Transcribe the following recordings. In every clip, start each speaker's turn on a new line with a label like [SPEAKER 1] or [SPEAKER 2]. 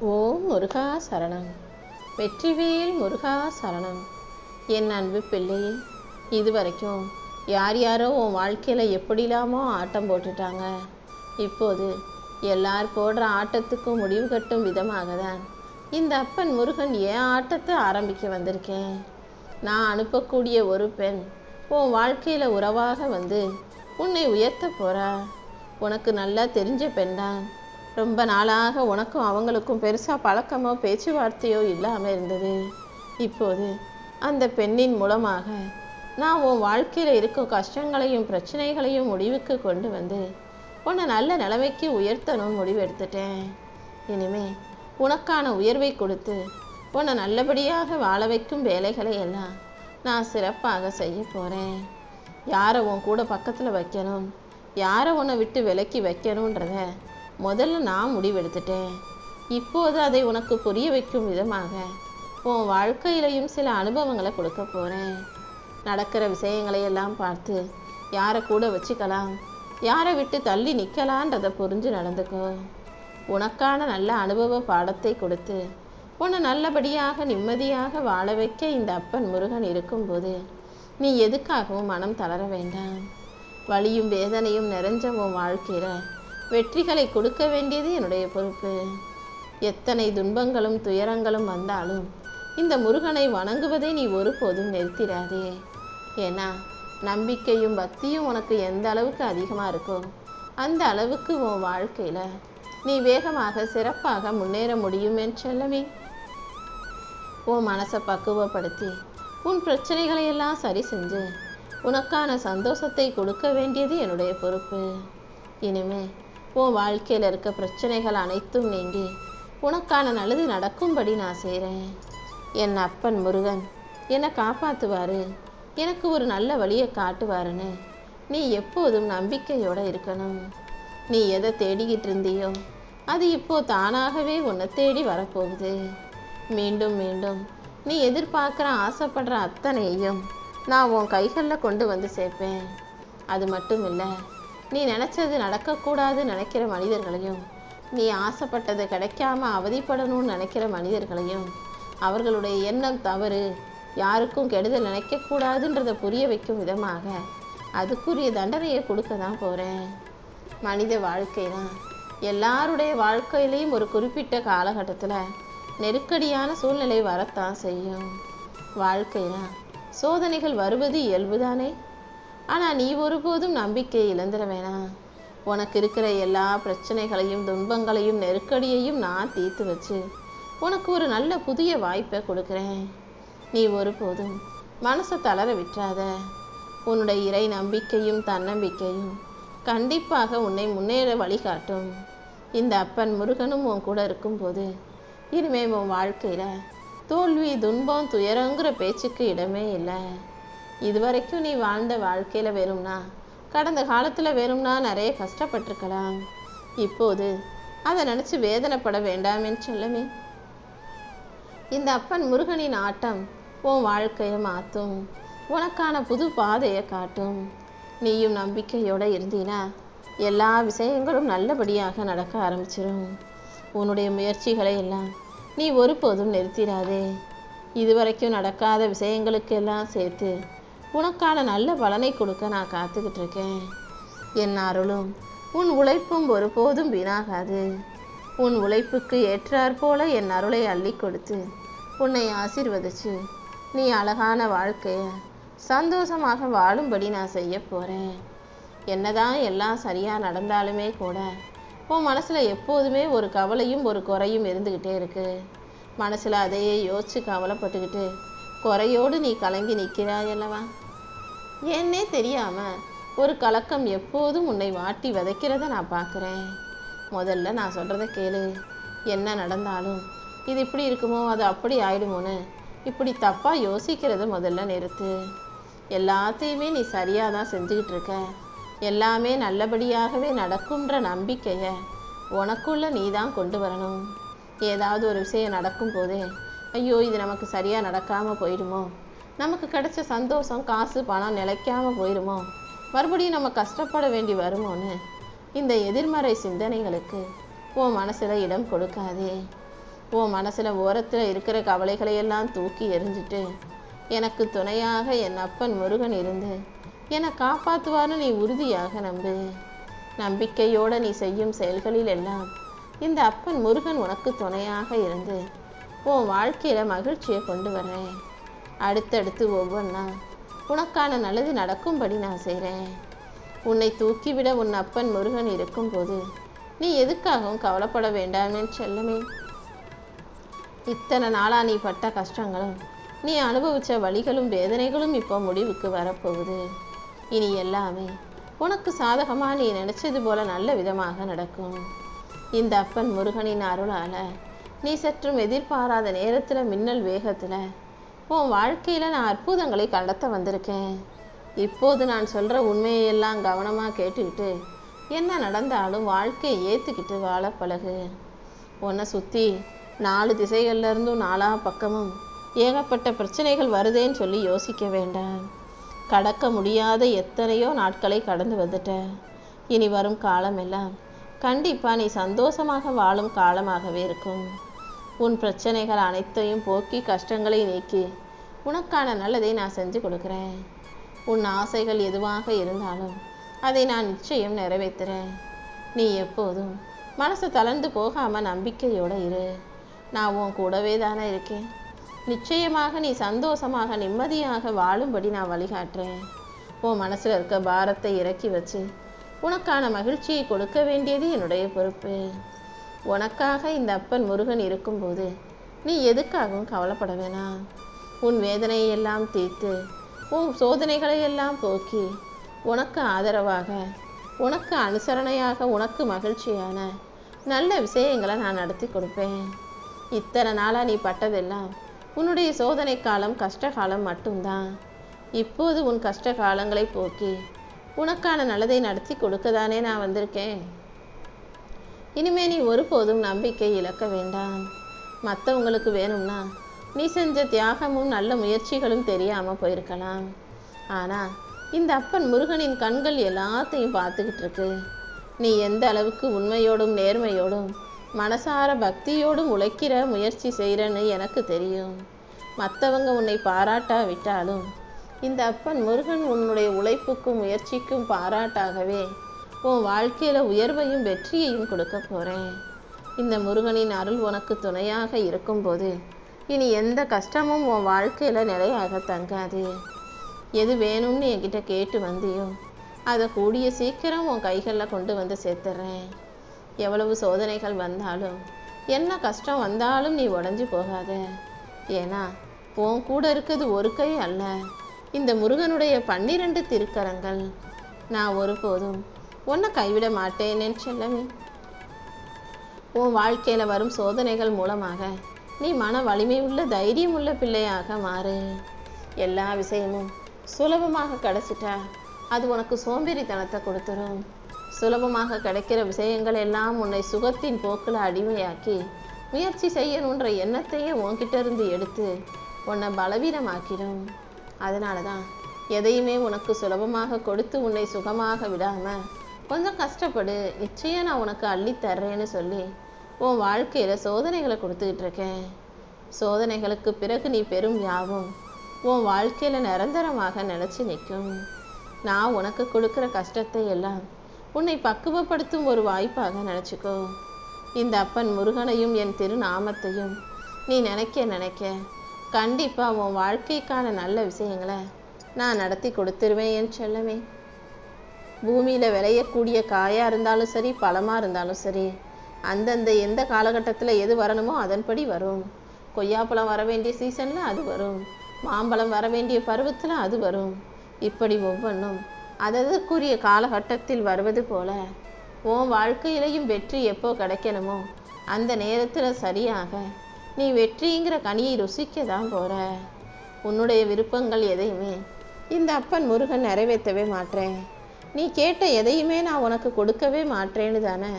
[SPEAKER 1] ஓம் முருகா சரணம். வெற்றிவேல் முருகா சரணம். என் அன்பு பிள்ளையே, இதுவரைக்கும் யார் யாரோ உன் வாழ்க்கையில் எப்படிலாமோ ஆட்டம் போட்டுட்டாங்க. இப்போது எல்லார் போடுற ஆட்டத்துக்கும் முடிவு கட்டும் விதமாக தான் இந்த அப்பன் முருகன் என் ஆட்டத்தை ஆரம்பிக்க வந்திருக்கேன். நான் அனுப்பக்கூடிய ஒரு பெண் உன் வாழ்க்கையில் உறவாக வந்து உன்னை உயர்த்த போகிறா. உனக்கு நல்லா தெரிஞ்ச பெண் தான். ரொம்ப நாளாக உனக்கும் அவங்களுக்கும் பெருசாக பழக்கமோ பேச்சுவார்த்தையோ இல்லாமல் இருந்தது. இப்போது அந்த பெண்ணின் மூலமாக நான் உன் வாழ்க்கையில் இருக்கும் கஷ்டங்களையும் பிரச்சனைகளையும் முடிவுக்கு கொண்டு வந்து உன்னை நல்ல நிலைமைக்கு உயர்த்தணும் முடிவு எடுத்துட்டேன். இனிமே உனக்கான உயர்வை கொடுத்து உன்னை நல்லபடியாக வாழ வைக்கும் வேலைகளை எல்லாம் நான் சிறப்பாக செய்ய போகிறேன். யாரை உன் கூட பக்கத்தில் வைக்கணும், யாரை உன்னை விட்டு விலக்கி வைக்கணுன்றத முதல்ல நான் முடிவெடுத்துட்டேன். இப்போது அதை உனக்கு புரிய வைக்கும் விதமாக உன் வாழ்க்கையிலையும் சில அனுபவங்களை கொடுக்க போகிறேன். நடக்கிற விஷயங்களையெல்லாம் பார்த்து யாரை கூட வச்சுக்கலாம், யாரை விட்டு தள்ளி நிற்கலான்றதை புரிஞ்சு நடந்துக்கோ. உனக்கான நல்ல அனுபவ பாடத்தை கொடுத்து உன்னை நல்லபடியாக நிம்மதியாக வாழ வைக்க இந்த அப்பன் முருகன் இருக்கும்போது நீ எதுக்காகவும் மனம் தளர வேண்டாம். வலியும் வேதனையும் நிறைஞ்ச உன் வாழ்க்கையில் வெற்றிகளை கொடுக்க வேண்டியது என்னுடைய பொறுப்பு. எத்தனை துன்பங்களும் துயரங்களும் வந்தாலும் இந்த முருகனை வணங்குவதை நீ ஒருபோதும் நிறுத்திடாதே. ஏன்னா நம்பிக்கையும் பக்தியும் உனக்கு எந்த அளவுக்கு அதிகமாக இருக்கோ அந்த அளவுக்கு உன் வாழ்க்கையில் நீ வேகமாக சிறப்பாக முன்னேற முடியும் என்று சொல்லவே. உன் மனசை பக்குவப்படுத்தி உன் பிரச்சனைகளையெல்லாம் சரி செஞ்சு உனக்கான சந்தோஷத்தை கொடுக்க வேண்டியது என்னுடைய பொறுப்பு. இனிமே உன் வாழ்க்கையில் இருக்க பிரச்சனைகள் அனைத்தும் நீங்கி உனக்கான நல்லது நடக்கும்படி நான் செய்கிறேன். என் அப்பன் முருகன் என்னை காப்பாற்றுவார், எனக்கு ஒரு நல்ல வழியை காட்டுவாருன்னு நீ எப்போதும் நம்பிக்கையோடு இருக்கணும். நீ எதை தேடிக்கிட்டு இருந்தியோ அது இப்போ தானாகவே உன்னை தேடி வரப்போகுது. மீண்டும் மீண்டும் நீ எதிர்பார்க்குற ஆசைப்படுற அத்தனையும் நான் உன் கைகளில் கொண்டு வந்து சேர்ப்பேன். அது மட்டும் இல்லை, நீ நினச்சது நடக்கக்கூடாது நினைக்கிற மனிதர்களையும், நீ ஆசைப்பட்டது கிடைக்காம அவதிப்படணும்னு நினைக்கிற மனிதர்களையும், அவர்களுடைய எண்ணம் தவறு, யாருக்கும் கெடுதல் நினைக்கக்கூடாதுன்றதை புரிய வைக்கும் விதமாக அதுக்குரிய தண்டனையை கொடுக்க தான் போகிறேன். மனித வாழ்க்கைனா எல்லாருடைய வாழ்க்கையிலையும் ஒரு குறிப்பிட்ட காலகட்டத்தில் நெருக்கடியான சூழ்நிலை வரத்தான் செய்யும். வாழ்க்கைனா சோதனைகள் வருவது இயல்புதானே. ஆனால் நீ ஒருபோதும் நம்பிக்கையை இழந்துட வேணாம். உனக்கு இருக்கிற எல்லா பிரச்சனைகளையும் துன்பங்களையும் நெருக்கடியையும் நான் தீர்த்து வச்சு உனக்கு ஒரு நல்ல புதிய வாய்ப்பை கொடுக்குறேன். நீ ஒருபோதும் மனசை தளர விட்டுறாத. உன்னுடைய இறை நம்பிக்கையும் தன்னம்பிக்கையும் கண்டிப்பாக உன்னை முன்னேற வழிகாட்டும். இந்த அப்பன் முருகனும் உன் கூட இருக்கும்போது இனிமே உன் வாழ்க்கையில் தோல்வி துன்பம் துயரங்கிற பேச்சுக்கு இடமே இல்லை. இதுவரைக்கும் நீ வாழ்ந்த வாழ்க்கையில் வெறும்னா, கடந்த காலத்தில் வெறும்னா நிறைய கஷ்டப்பட்டிருக்கலாம். இப்போது அதை நினச்சி வேதனைப்பட வேண்டாமேன்னு சொல்லவே. இந்த அப்பன் முருகனின் ஆட்டம் உன் வாழ்க்கையை மாற்றும், உனக்கான புது பாதையை காட்டும். நீயும் நம்பிக்கையோடு இருந்தீனா எல்லா விஷயங்களும் நல்லபடியாக நடக்க ஆரம்பிச்சிடும். உன்னுடைய முயற்சிகளை எல்லாம் நீ ஒருபோதும் நிறுத்திடாதே. இதுவரைக்கும் நடக்காத விஷயங்களுக்கெல்லாம் சேர்த்து உனக்கான நல்ல பலனை கொடுக்க நான் காத்துக்கிட்டு இருக்கேன். என் அருளும் உன் உழைப்பும் ஒருபோதும் வீணாகாது. உன் உழைப்புக்கு ஏற்றாற் போல என் அருளை அள்ளி கொடுத்து உன்னை ஆசீர்வதிச்சு நீ அழகான வாழ்க்கையை சந்தோஷமாக வாழும்படி நான் செய்ய போகிறேன். என்னதான் எல்லாம் சரியாக நடந்தாலுமே கூட உன் மனசில் எப்போதுமே ஒரு கவலையும் ஒரு குறையும் இருந்துக்கிட்டே இருக்கு. மனசில் அதையே யோசிச்சு கவலைப்பட்டுக்கிட்டு குறையோடு நீ கலங்கி நிற்கிறாய் அல்லவா? ஏன்னே தெரியாமல் ஒரு கலக்கம் எப்போதும் உன்னை வாட்டி விதைக்கிறத நான் பார்க்குறேன். முதல்ல நான் சொல்கிறத கேளு. என்ன நடந்தாலும் இது இப்படி இருக்குமோ அது அப்படி ஆயிடுமோன்னு இப்படி தப்பாக யோசிக்கிறத முதல்ல நிறுத்து. எல்லாத்தையுமே நீ சரியாக தான் செஞ்சுக்கிட்டு இருக்க. எல்லாமே நல்லபடியாகவே நடக்கும்ன்ற நம்பிக்கையை உனக்குள்ள நீ தான் கொண்டு வரணும். ஏதாவது ஒரு விஷயம் நடக்கும் போதே ஐயோ இது நமக்கு சரியாக நடக்காமல் போயிடுமோ, நமக்கு கிடைச்ச சந்தோஷம் காசு பணம் நிலைக்காமல் போயிடுமோ, மறுபடியும் நம்ம கஷ்டப்பட வேண்டி வருமோன்னு இந்த எதிர்மறை சிந்தனைகளுக்கு உன் மனசில் இடம் கொடுக்காதே. உன் மனசில் ஓரத்தில் இருக்கிற கவலைகளையெல்லாம் தூக்கி எறிஞ்சிட்டு எனக்கு துணையாக என் அப்பன் முருகன் இருந்து என்னை காப்பாற்றுவான்னு நீ உறுதியாக நம்பு. நம்பிக்கையோடு நீ செய்யும் செயல்களில் எல்லாம் இந்த அப்பன் முருகன் உனக்கு துணையாக இருந்து உன் வாழ்க்கையில் மகிழ்ச்சியை கொண்டு வரேன். அடுத்தடுத்து ஒவ்வொன்றா உனக்கான நல்லது நடக்கும்படி நான் செய்கிறேன். உன்னை தூக்கிவிட உன் அப்பன் முருகன் இருக்கும்போது நீ எதுக்காகவும் கவலைப்பட வேண்டாமே செல்லமே. இத்தனை நாளாக நீ பட்ட கஷ்டங்களும் நீ அனுபவித்த வலிகளும் வேதனைகளும் இப்போ முடிவுக்கு வரப்போகுது. இனி எல்லாமே உனக்கு சாதகமாக நீ நினச்சது போல நல்ல விதமாக நடக்கும். இந்த அப்பன் முருகனின் அருளால் நீ சற்றும் எதிர்பாராத நேரத்தில் மின்னல் வேகத்தில் உன் வாழ்க்கையில் நான் அற்புதங்களை கடத்த வந்திருக்கேன். இப்போது நான் சொல்கிற உண்மையெல்லாம் கவனமாக கேட்டுக்கிட்டு என்ன நடந்தாலும் வாழ்க்கையை ஏற்றுக்கிட்டு வாழ பழகு. உன்னை சுற்றி 4 திசைகள்லேருந்தும் 4 பக்கமும் ஏகப்பட்ட பிரச்சனைகள் வருதேன்னு சொல்லி யோசிக்க வேண்டாம். கடக்க முடியாத எத்தனையோ நாட்களை கடந்து வந்துட்ட. இனி வரும் காலமெல்லாம் கண்டிப்பாக நீ சந்தோஷமாக வாழும் காலமாகவே இருக்கும். உன் பிரச்சனைகள் அனைத்தையும் போக்கி கஷ்டங்களை நீக்கி உனக்கான நல்லதை நான் செஞ்சு கொடுக்குறேன். உன் ஆசைகள் எதுவாக இருந்தாலும் அதை நான் நிச்சயம் நிறைவேற்றுறேன். நீ எப்போதும் மனசு தளர்ந்து போகாமல் நம்பிக்கையோடு இரு. நான் உன் கூடவே தானே இருக்கேன். நிச்சயமாக நீ சந்தோஷமாக நிம்மதியாக வாழும்படி நான் வழிகாட்டுறேன். உன் மனசில் இருக்க பாரத்தை இறக்கி வச்சு உனக்கான மகிழ்ச்சியை கொடுக்க வேண்டியது என்னுடைய பொறுப்பு. உனக்காக இந்த அப்பன் முருகன் இருக்கும்போது நீ எதுக்காகவும் கவலைப்பட வேணாம். உன் வேதனையை எல்லாம் தீர்த்து உன் சோதனைகளை எல்லாம் போக்கி உனக்கு ஆதரவாக உனக்கு அனுசரணையாக உனக்கு மகிழ்ச்சியான நல்ல விஷயங்களை நான் நடத்தி கொடுப்பேன். இத்தனை நாளாக நீ பட்டதெல்லாம் உன்னுடைய சோதனை காலம் கஷ்டகாலம் மட்டும்தான். இப்போது உன் கஷ்ட காலங்களை போக்கி உனக்கான நல்லதை நடத்தி கொடுக்கதானே நான் வந்திருக்கேன். இனிமே நீ ஒருபோதும் நம்பிக்கை இழக்க வேண்டாம். மற்றவங்களுக்கு வேணும்னா நீ செஞ்ச தியாகமும் நல்ல முயற்சிகளும் தெரியாமல் போயிருக்கலாம். ஆனால் இந்த அப்பன் முருகனின் கண்கள் எல்லாத்தையும் பார்த்துக்கிட்டு இருக்கு. நீ எந்த அளவுக்கு உண்மையோடும் நேர்மையோடும் மனசார பக்தியோடும் உழைக்கிற முயற்சி செய்கிறன்னு எனக்கு தெரியும். மற்றவங்க உன்னை பாராட்டாவிட்டாலும் இந்த அப்பன் முருகன் உன்னுடைய உழைப்புக்கும் முயற்சிக்கும் பாராட்டாகவே உன் வாழ்க்கையில் உயர்வையும் வெற்றியையும் கொடுக்க போகிறேன். இந்த முருகனின் அருள் உனக்கு துணையாக இருக்கும்போது இனி எந்த கஷ்டமும் உன் வாழ்க்கையில் நிலையாக தங்காது. எது வேணும்னு என்கிட்ட கேட்டு வந்தியோ அதை கூடிய சீக்கிரம் உன் கைகளில் கொண்டு வந்து சேர்த்துட்றேன். எவ்வளவு சோதனைகள் வந்தாலும் என்ன கஷ்டம் வந்தாலும் நீ உடஞ்சி போகாத. ஏன்னா உன் கூட இருக்கிறது ஒரு கை அல்ல, இந்த முருகனுடைய 12 திருக்கரங்கள். நான் ஒருபோதும் உன்னை கைவிட மாட்டேனே செல்லமே. உன் வாழ்க்கையில் வரும் சோதனைகள் மூலமாக நீ மன வலிமை உள்ள தைரியம் உள்ள பிள்ளையாக மாறு. எல்லா விஷயமும் சுலபமாக கிடைச்சிட்டா அது உனக்கு சோம்பேறித்தனத்தை கொடுத்துரும். சுலபமாக கிடைக்கிற விஷயங்கள் எல்லாம் உன்னை சுகத்தின் போக்கில் அடிமையாக்கி முயற்சி செய்யணுன்ற எண்ணத்தையே உன்கிட்ட இருந்து எடுத்து உன்னை பலவீனமாக்கிடும். அதனால தான் எதையுமே உனக்கு சுலபமாக கொடுத்து உன்னை சுகமாக விடாமல் கொஞ்சம் கஷ்டப்படு, நிச்சயம் நான் உனக்கு அள்ளி தர்றேன்னு சொல்லி உன் வாழ்க்கையில் சோதனைகளை கொடுத்துக்கிட்டு இருக்கேன். சோதனைகளுக்கு பிறகு நீ பெரும் யாவும் உன் வாழ்க்கையில் நிரந்தரமாக நினச்சி நிற்கும். நான் உனக்கு கொடுக்குற கஷ்டத்தை எல்லாம் உன்னை பக்குவப்படுத்தும் ஒரு வாய்ப்பாக நினச்சிக்கோ. இந்த அப்பன் முருகனையும் என் திருநாமத்தையும் நீ நினைக்க கண்டிப்பாக உன் வாழ்க்கைக்கான நல்ல விஷயங்களை நான் நடத்தி கொடுத்துருவேன் என் செல்லமே. பூமியில் விளையக்கூடிய காயாக இருந்தாலும் சரி, பழமாக இருந்தாலும் சரி, அந்தந்த எந்த காலகட்டத்தில் எது வரணுமோ அதன்படி வரும். கொய்யாப்பழம் வர வேண்டிய சீசனில் அது வரும், மாம்பழம் வர வேண்டிய பருவத்தில் அது வரும். இப்படி ஒவ்வொன்றும் அதற்குரிய காலகட்டத்தில் வருவது போல உன் வாழ்க்கையிலையும் வெற்றி எப்போ கிடைக்கணுமோ அந்த நேரத்தில் சரியாக நீ வெற்றிங்கிற கனியை ருசிக்க தான் போகிற. உன்னுடைய விருப்பங்கள் எதையுமே இந்த அப்பன் முருகன் நிறைவேற்றவே மாட்டேன். நீ கேட்ட எதையுமே நான் உனக்கு கொடுக்கவே மாட்டேன்னு தானே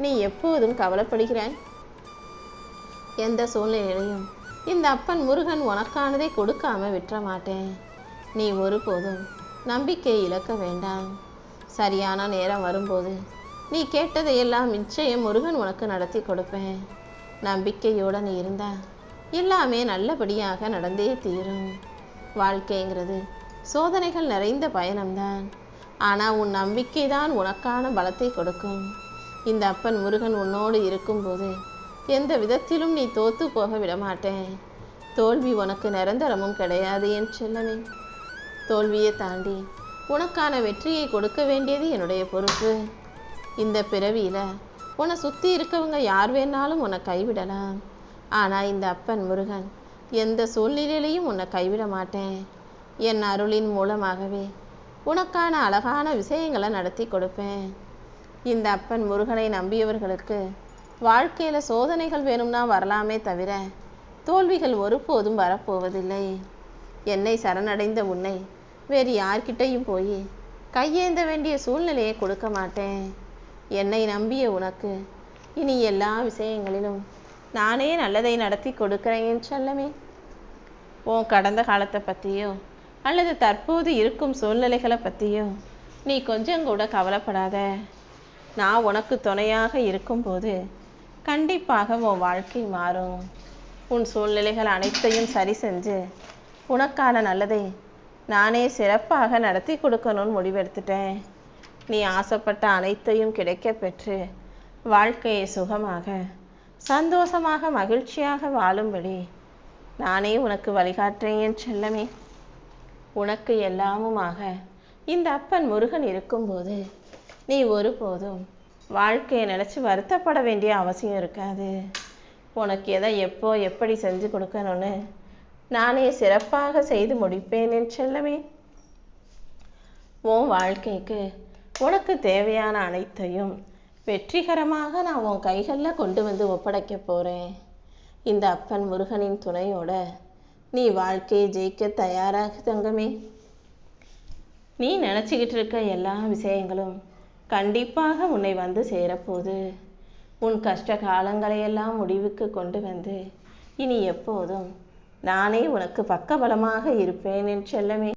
[SPEAKER 1] நீ எப்போதும் கவலைப்படுகிறாய். எந்த சூழ்நிலையிலையும் இந்த அப்பன் முருகன் உனக்கானதை கொடுக்காம விட்டுற மாட்டேன். நீ ஒருபோதும் நம்பிக்கை இழக்க வேண்டாம். சரியான நேரம் வரும்போது நீ கேட்டதையெல்லாம் நிச்சயம் முருகன் உனக்கு நடத்தி கொடுப்பேன். நம்பிக்கையோட நீ இருந்தா எல்லாமே நல்லபடியாக நடந்தே தீரும். வாழ்க்கைங்கிறது சோதனைகள் நிறைந்த பயணம்தான். ஆனால் உன் நம்பிக்கை தான் உனக்கான பலத்தை கொடுக்கும். இந்த அப்பன் முருகன் உன்னோடு இருக்கும்போது எந்த விதத்திலும் நீ தோத்து போக விடமாட்டேன். தோல்வி உனக்கு நிரந்தரமும் கிடையாது என் செல்லமே. தோல்வியை தாண்டி உனக்கான வெற்றியை கொடுக்க வேண்டியது என்னுடைய பொறுப்பு. இந்த பிறவியில் உன்னை சுற்றி இருக்கவங்க யார் வேணாலும் உன்னை கைவிடலாம். ஆனால் இந்த அப்பன் முருகன் எந்த சூழ்நிலையிலையும் உன்னை கைவிட மாட்டேன். என் அருளின் மூலமாகவே உனக்கான அழகான விஷயங்களை நடத்தி கொடுப்பேன். இந்த அப்பன் முருகனை நம்பியவர்களுக்கு வாழ்க்கையில் சோதனைகள் வேணும்னா வரலாமே தவிர தோல்விகள் ஒருபோதும் வரப்போவதில்லை. என்னை சரணடைந்த உன்னை வேறு யார்கிட்டையும் போய் கையேந்த வேண்டிய சூழ்நிலையை கொடுக்க மாட்டேன். என்னை நம்பிய உனக்கு இனி எல்லா விஷயங்களிலும் நானே நல்லதை நடத்தி கொடுக்கிறேன் என் செல்லமே. உன் கடந்த காலத்தை பற்றியோ அல்லது தற்போது இருக்கும் சூழ்நிலைகளை பற்றியோ நீ கொஞ்சம் கூட கவலைப்படாத. நான் உனக்கு துணையாக இருக்கும்போது கண்டிப்பாக உன் வாழ்க்கை மாறும். உன் சூழ்நிலைகள் அனைத்தையும் சரி செஞ்சு உனக்கான நல்லதை நானே சிறப்பாக நடத்தி கொடுக்கணும்னு முடிவெடுத்துட்டேன். நீ ஆசைப்பட்ட அனைத்தையும் கிடைக்க பெற்று வாழ்க்கையை சுகமாக சந்தோஷமாக மகிழ்ச்சியாக வாழும்படி நானே உனக்கு வழிகாட்டுறேன் என் செல்லமே. உனக்கு எல்லாமுமாக இந்த அப்பன் முருகன் இருக்கும்போது நீ ஒருபோதும் வாழ்க்கையை நினச்சி வருத்தப்பட வேண்டிய அவசியம் இருக்காது. உனக்கு எதை எப்போ எப்படி செஞ்சு கொடுக்கணும்னு நானே சிறப்பாக செய்து முடிப்பேன் என் செல்லமே. உன் வாழ்க்கைக்கு உனக்கு தேவையான அனைத்தையும் வெற்றிகரமாக நான் உன் கைகளில் கொண்டு வந்து ஒப்படைக்க போகிறேன். இந்த அப்பன் முருகனின் துணையோட நீ வாழ்க்கையை ஜெயிக்க தயாராக தங்கமே. நீ நினச்சிக்கிட்டு இருக்க எல்லா விஷயங்களும் கண்டிப்பாக உன்னை வந்து சேரப்போகுது. உன் கஷ்ட காலங்களையெல்லாம் முடிவுக்கு கொண்டு வந்து இனி எப்போதும் நானே உனக்கு பக்கபலமாக இருப்பேன் என் செல்லமே.